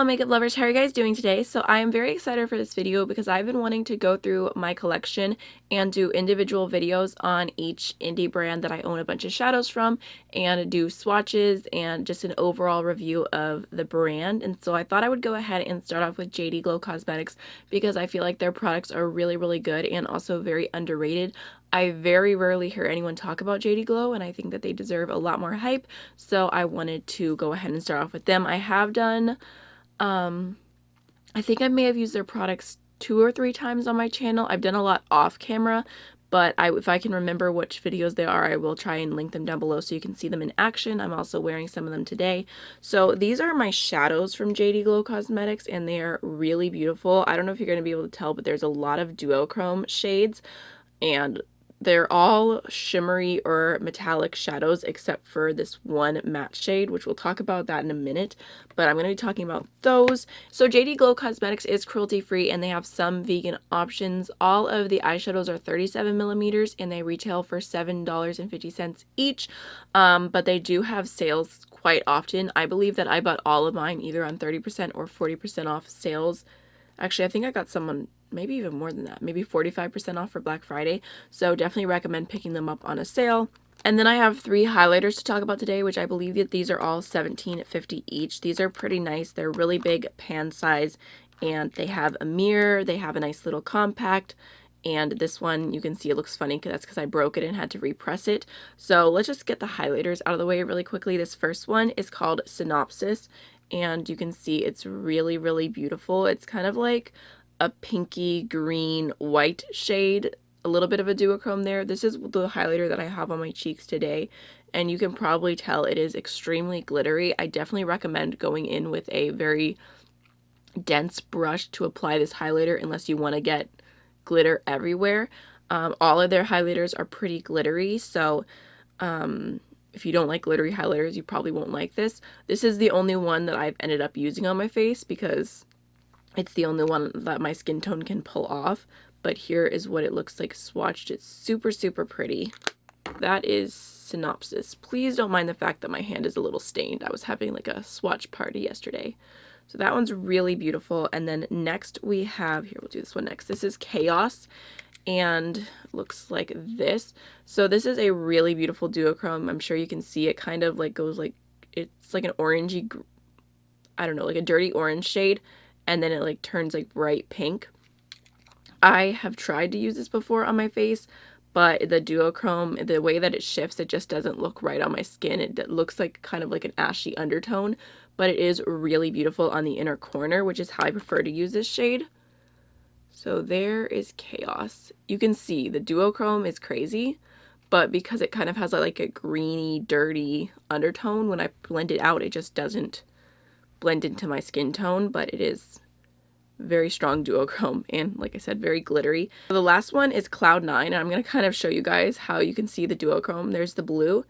Hello makeup lovers, how are you guys doing today? So I am very excited for this video because I've been wanting to go through my collection and do individual videos on each indie brand that I own a bunch of shadows from and do swatches and just an overall review of the brand. And so I thought I would go ahead and start off with JDGlow Cosmetics because I feel like their products are really good and also very underrated. I very rarely hear anyone talk about JDGlow, and I think that they deserve a lot more hype, so I wanted to go ahead and start off with them. I have done, I think I may have used their products 2 or 3 times on my channel. I've done a lot off camera, but if I can remember which videos they are, I will try and link them down below so you can see them in action. I'm also wearing some of them today. So these are my shadows from JDGlow Cosmetics, and they are really beautiful. I don't know if you're going to be able to tell, but there's a lot of duochrome shades, and they're all shimmery or metallic shadows except for this one matte shade, which we'll talk about that in a minute, but I'm going to be talking about those. So JDGlow Cosmetics is cruelty free and they have some vegan options. All of the eyeshadows are 37mm and they retail for $7.50 each, but they do have sales quite often. I believe that I bought all of mine either on 30% or 40% off sales. Actually, I think I got some on maybe even more than that, maybe 45% off for Black Friday, so definitely recommend picking them up on a sale. And then I have 3 highlighters to talk about today, which I believe that these are all $17.50 each. These are pretty nice. They're really big pan size, and they have a mirror, they have a nice little compact, and this one, you can see it looks funny because that's because I broke it and had to repress it. So let's just get the highlighters out of the way really quickly. This first one is called Synopsis, and you can see it's really beautiful. It's kind of like a pinky green white shade, a little bit of a duochrome there. This is the highlighter that I have on my cheeks today, and you can probably tell it is extremely glittery. I definitely recommend going in with a very dense brush to apply this highlighter unless you want to get glitter everywhere. All of their highlighters are pretty glittery, so if you don't like glittery highlighters, you probably won't like this. This is the only one that I've ended up using on my face because it's the only one that my skin tone can pull off, but here is what it looks like swatched. It's super pretty. That is Synopsis. Please don't mind the fact that my hand is a little stained. I was having like a swatch party yesterday. So that one's really beautiful. And then next we have, here, we'll do this one next. This is Chaos, and looks like this. So this is a really beautiful duochrome. I'm sure you can see it kind of like goes like, it's like an orangey, I don't know, like a dirty orange shade, and then it like turns like bright pink. I have tried to use this before on my face, but the duochrome, the way that it shifts, it just doesn't look right on my skin. It looks like kind of like an ashy undertone, but it is really beautiful on the inner corner, which is how I prefer to use this shade. So there is Chaos. You can see the duochrome is crazy, but because it kind of has like a greeny, dirty undertone, when I blend it out, it just doesn't blend into my skin tone, but it is very strong duochrome and, like I said, very glittery. The last one is Cloud 9, and I'm going to kind of show you guys how you can see the duochrome. There's the blue,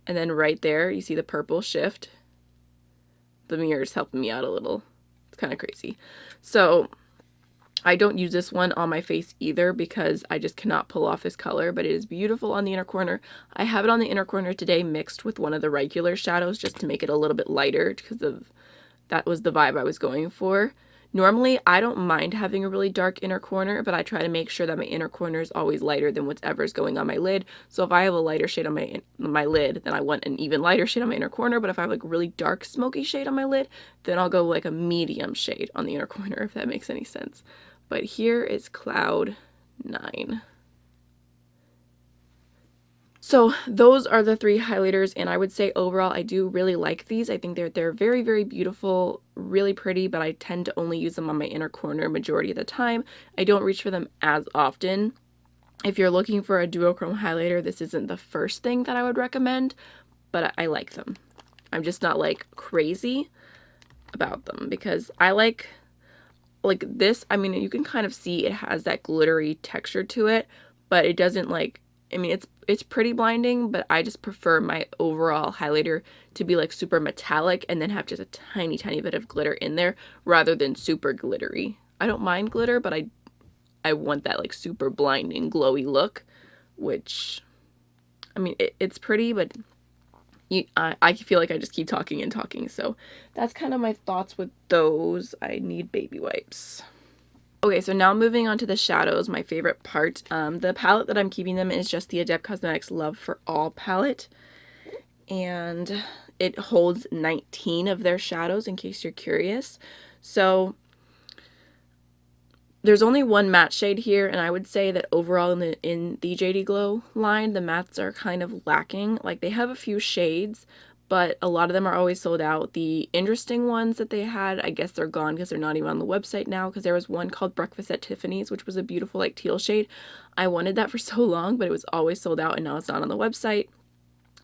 and then right there you see the purple shift. The mirror is helping me out a little. It's kind of crazy. So I don't use this one on my face either because I just cannot pull off this color, but it is beautiful on the inner corner. I have it on the inner corner today mixed with one of the regular shadows just to make it a little bit lighter because of that was the vibe I was going for. Normally, I don't mind having a really dark inner corner, but I try to make sure that my inner corner is always lighter than whatever's going on my lid. So if I have a lighter shade on my lid, then I want an even lighter shade on my inner corner. But if I have like a really dark smoky shade on my lid, then I'll go like a medium shade on the inner corner, if that makes any sense. But here is Cloud 9. So those are the 3 highlighters, and I would say overall I do really like these. I think they're very beautiful, really pretty, but I tend to only use them on my inner corner majority of the time. I don't reach for them as often. If you're looking for a duochrome highlighter, this isn't the first thing that I would recommend, but I like them. I'm just not like crazy about them because I like this. I mean, you can kind of see it has that glittery texture to it, but it doesn't like, I mean, it's pretty blinding, but I just prefer my overall highlighter to be like super metallic and then have just a tiny bit of glitter in there rather than super glittery. I don't mind glitter, but I want that like super blinding glowy look, which, I mean, it's pretty, but I feel like I just keep talking and talking, so that's kind of my thoughts with those. I need baby wipes. Okay, so now moving on to the shadows, my favorite part. The palette that I'm keeping them in is just the Adept Cosmetics Love for All palette, and it holds 19 of their shadows in case you're curious. So there's only one matte shade here, and I would say that overall in the JDGlow line, the mattes are kind of lacking. Like, they have a few shades, but a lot of them are always sold out. The interesting ones that they had, I guess they're gone because they're not even on the website now, because there was one called Breakfast at Tiffany's, which was a beautiful like teal shade. I wanted that for so long, but it was always sold out, and now it's not on the website.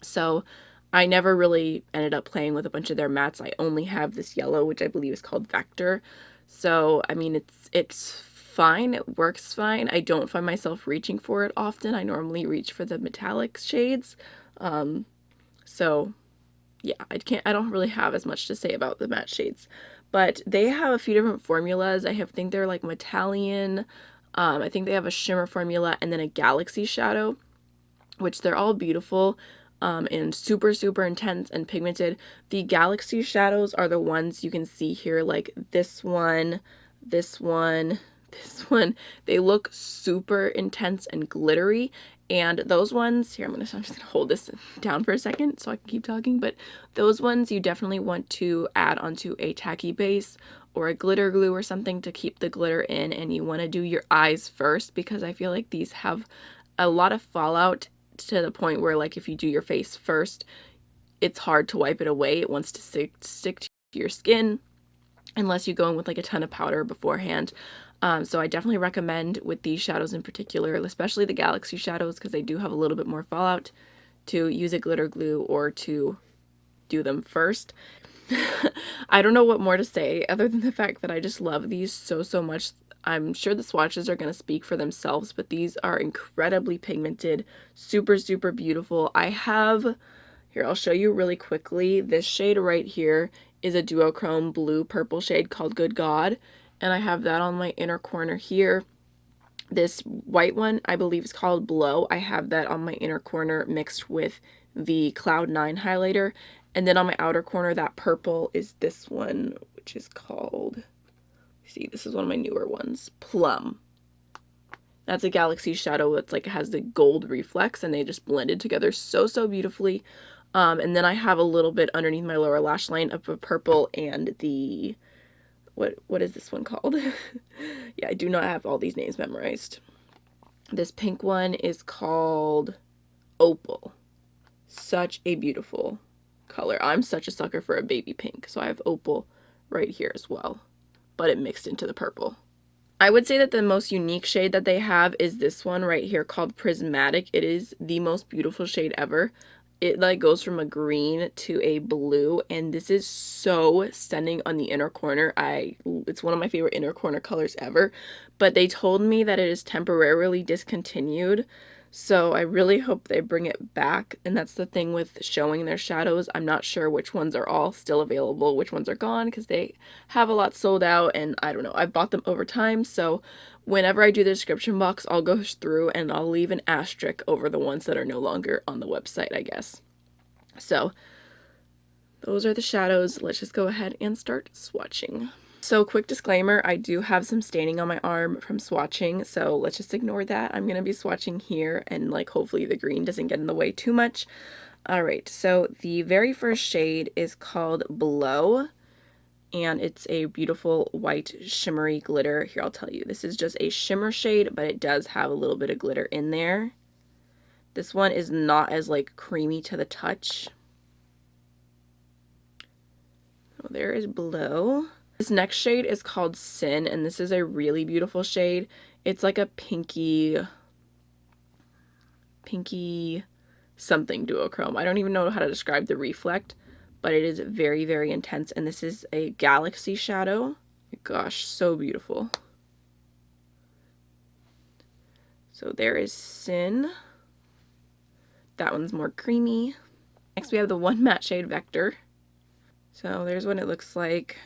So I never really ended up playing with a bunch of their mattes. I only have this yellow, which I believe is called Vector. So, I mean, it's fine. It works fine. I don't find myself reaching for it often. I normally reach for the metallic shades. So yeah, I don't really have as much to say about the matte shades, but they have a few different formulas. think they're like Metallian. I think they have a shimmer formula and then a galaxy shadow, which they're all beautiful. And super, super intense and pigmented. The galaxy shadows are the ones you can see here, like this one, this one, this one. They look super intense and glittery. And those ones, here, I'm just gonna hold this down for a second so I can keep talking, but those ones you definitely want to add onto a tacky base or a glitter glue or something to keep the glitter in, and you want to do your eyes first, because I feel like these have a lot of fallout to the point where, like, if you do your face first, it's hard to wipe it away. It wants to stick to your skin unless you go in with like a ton of powder beforehand. So I definitely recommend with these shadows in particular, especially the galaxy shadows, because they do have a little bit more fallout, to use a glitter glue or to do them first. I don't know what more to say other than the fact that I just love these so, so much. I'm sure the swatches are going to speak for themselves, but these are incredibly pigmented, super, super beautiful. I have, here, I'll show you really quickly. This shade right here is a duochrome blue purple shade called Good God, and I have that on my inner corner here. This white one, I believe, is called Blow. I have that on my inner corner mixed with the Cloud 9 highlighter. And then on my outer corner, that purple is this one, which is called, see, this is one of my newer ones, Plum. That's a galaxy shadow that's like, it has the gold reflex, and they just blended together so, so beautifully. And then I have a little bit underneath my lower lash line of a purple and the, what is this one called? Yeah, I do not have all these names memorized. This pink one is called Opal. Such a beautiful color. I'm such a sucker for a baby pink, so I have Opal right here as well, but it mixed into the purple. I would say that the most unique shade that they have is this one right here called Prismatic. It is the most beautiful shade ever. It like goes from a green to a blue, and this is so stunning on the inner corner. It's one of my favorite inner corner colors ever, but they told me that it is temporarily discontinued, so I really hope they bring it back. And that's the thing with showing their shadows. I'm not sure which ones are all still available, which ones are gone, because they have a lot sold out, and I don't know. I've bought them over time, so whenever I do the description box, I'll go through and I'll leave an asterisk over the ones that are no longer on the website, I guess. So those are the shadows. Let's just go ahead and start swatching. So quick disclaimer, I do have some staining on my arm from swatching, so let's just ignore that. I'm going to be swatching here, and like hopefully the green doesn't get in the way too much. Alright, so the very first shade is called Blow, and it's a beautiful white shimmery glitter. Here, I'll tell you, this is just a shimmer shade, but it does have a little bit of glitter in there. This one is not as like creamy to the touch. Oh, there is Blow. This next shade is called Sin, and this is a really beautiful shade. It's like a pinky something duochrome. I don't even know how to describe the reflect, but it is very, very intense, and this is a galaxy shadow. Gosh, so beautiful. So there is Sin. That one's more creamy. Next we have the one matte shade Vector. So there's what it looks like.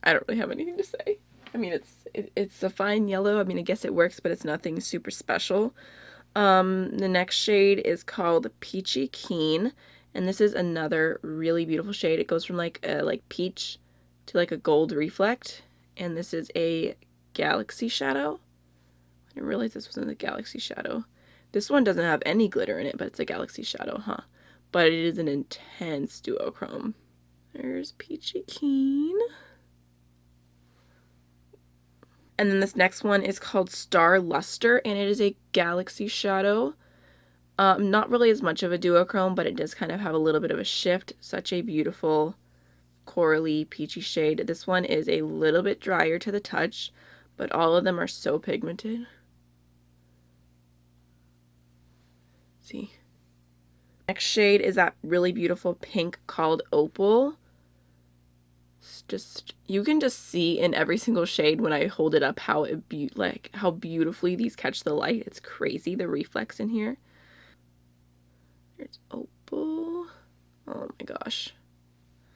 I don't really have anything to say. I mean, it's a fine yellow. I mean, I guess it works, but it's nothing super special. The next shade is called Peachy Keen, and this is another really beautiful shade. It goes from like a peach to like a gold reflect, and this is a galaxy shadow. I didn't realize this wasn't a galaxy shadow. This one doesn't have any glitter in it, but it's a galaxy shadow, huh? But it is an intense duochrome. There's Peachy Keen. And then this next one is called Starluster, and it is a galaxy shadow. Not really as much of a duochrome, but it does kind of have a little bit of a shift. Such a beautiful corally peachy shade. This one is a little bit drier to the touch, but all of them are so pigmented. See? Next shade is that really beautiful pink called Opal. It's just, you can just see in every single shade when I hold it up how how beautifully these catch the light. It's crazy, the reflex in here. There's Opal. Oh my gosh.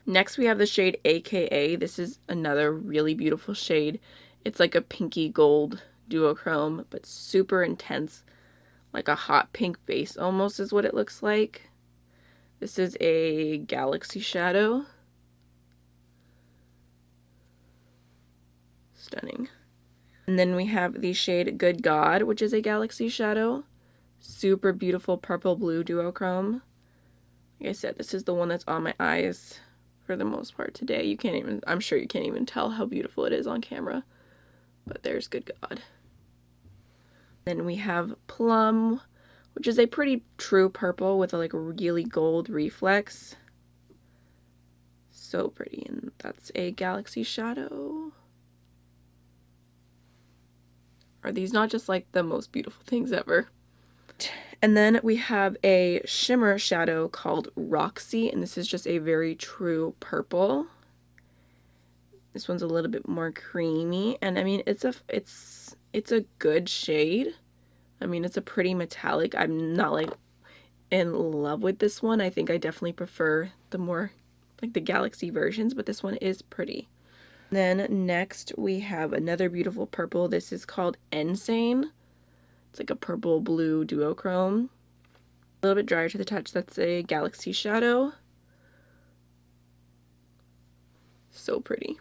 Next we have the shade AKA. This is another really beautiful shade. It's like a pinky gold duochrome, but super intense. Like a hot pink base almost is what it looks like. This is a galaxy shadow. Stunning. And then we have the shade Good God, which is a galaxy shadow. Super beautiful purple blue duochrome. Like I said, this is the one that's on my eyes for the most part today. You can't even, I'm sure you can't even tell how beautiful it is on camera. But there's Good God. Then we have Plum, which is a pretty true purple with a like really gold reflex. So pretty, and that's a galaxy shadow. Are these not just like the most beautiful things ever? And then we have a shimmer shadow called Roxie, and this is just a very true purple. This one's a little bit more creamy, and I mean it's a good shade. I mean, it's a pretty metallic. I'm not like in love with this one. I think I definitely prefer the more like the galaxy versions, but this one is pretty. Then next we have another beautiful purple. This is called N-Sane. It's like a purple blue duochrome. A little bit drier to the touch. That's a galaxy shadow. So pretty.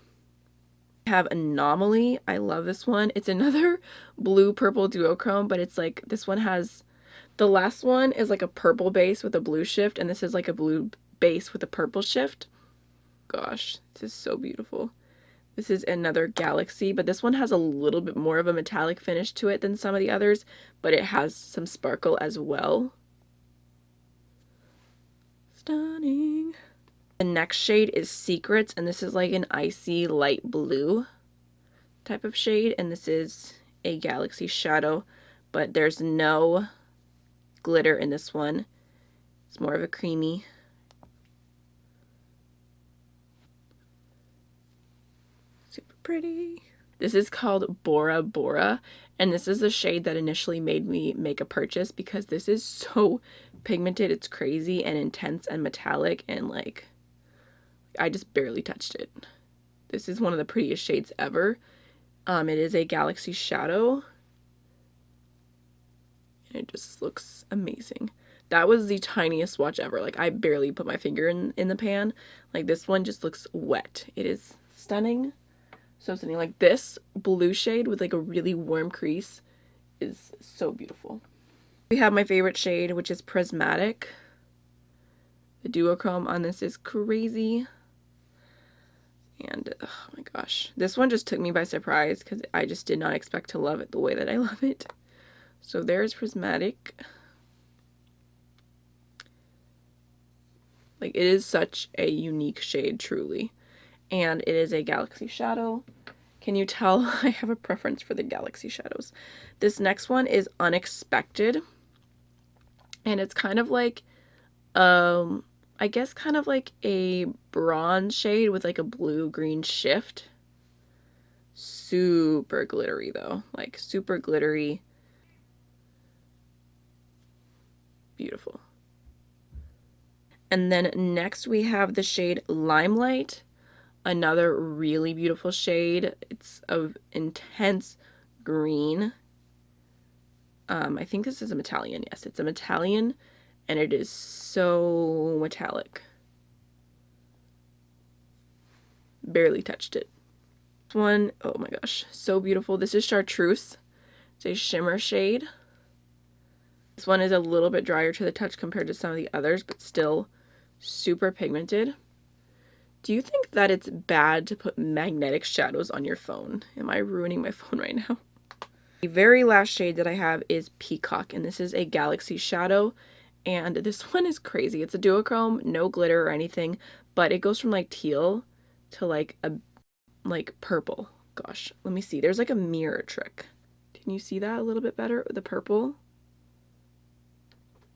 I have Anomaly. I love this one. It's another blue purple duochrome, but it's like this one has, the last one is like a purple base with a blue shift, and this is like a blue base with a purple shift. Gosh, this is so beautiful. This is another galaxy, but this one has a little bit more of a metallic finish to it than some of the others, but it has some sparkle as well. Stunning. The next shade is Secrets, and this is like an icy light blue type of shade, and this is a galaxy shadow, but there's no glitter in this one. It's more of a creamy. Super pretty. This is called Bora Bora, and this is the shade that initially made me make a purchase because this is so pigmented. It's crazy and intense and metallic, and like I just barely touched it. This is one of the prettiest shades ever. It is a galaxy shadow. And it just looks amazing. That was the tiniest swatch ever. Like I barely put my finger in the pan. Like this one just looks wet. It is stunning. So stunning. Like this blue shade with like a really warm crease is so beautiful. We have my favorite shade, which is Prismatic. The duochrome on this is crazy. And oh my gosh, this one just took me by surprise because I just did not expect to love it the way that I love it. So there's Prismatic. Like it is such a unique shade, truly. And it is a galaxy shadow. Can you tell I have a preference for the galaxy shadows? This next one is Unexpected. And it's kind of like, I guess kind of like a bronze shade with like a blue-green shift. Super glittery though, like super glittery. Beautiful. And then next we have the shade Limelight, another really beautiful shade. It's an intense green. I think this is a metallion. Yes, it's a metallion, and it is so metallic. Barely touched it. This one, oh my gosh, so beautiful. This is Chartreuse. It's a shimmer shade. This one is a little bit drier to the touch compared to some of the others, but still super pigmented. Do you think that it's bad to put magnetic shadows on your phone? Am I ruining my phone right now? The very last shade that I have is Peacock, and this is a Galaxy shadow, and this one is crazy. It's a duochrome, no glitter or anything, but it goes from like teal to like a purple. Gosh, let me see. There's like a mirror trick. Can you see that a little bit better? The purple?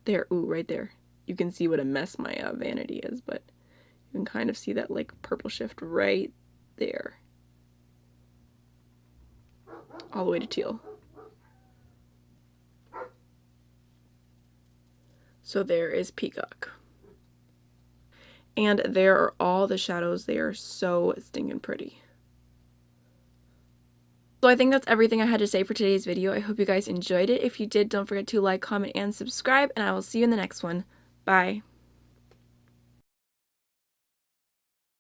There, ooh, right there. You can see what a mess my vanity is, but you can kind of see that like purple shift right there. All the way to teal. So there is Peacock. And there are all the shadows. They are so stinking pretty. So I think that's everything I had to say for today's video. I hope you guys enjoyed it. If you did, don't forget to like, comment, and subscribe, and I will see you in the next one. Bye.